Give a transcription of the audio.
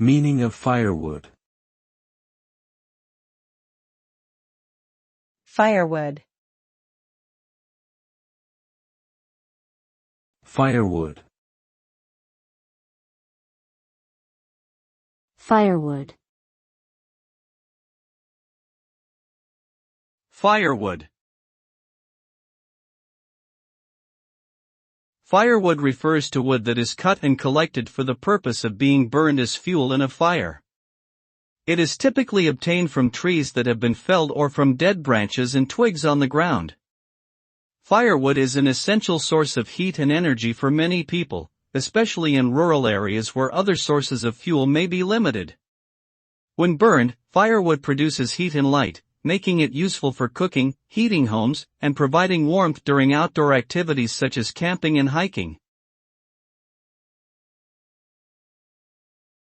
Meaning of firewood. Firewood. Firewood. Firewood. Firewood. Firewood refers to wood that is cut and collected for the purpose of being burned as fuel in a fire. It is typically obtained from trees that have been felled or from dead branches and twigs on the ground. Firewood is an essential source of heat and energy for many people, especially in rural areas where other sources of fuel may be limited. When burned, firewood produces heat and light, making it useful for cooking, heating homes, and providing warmth during outdoor activities such as camping and hiking.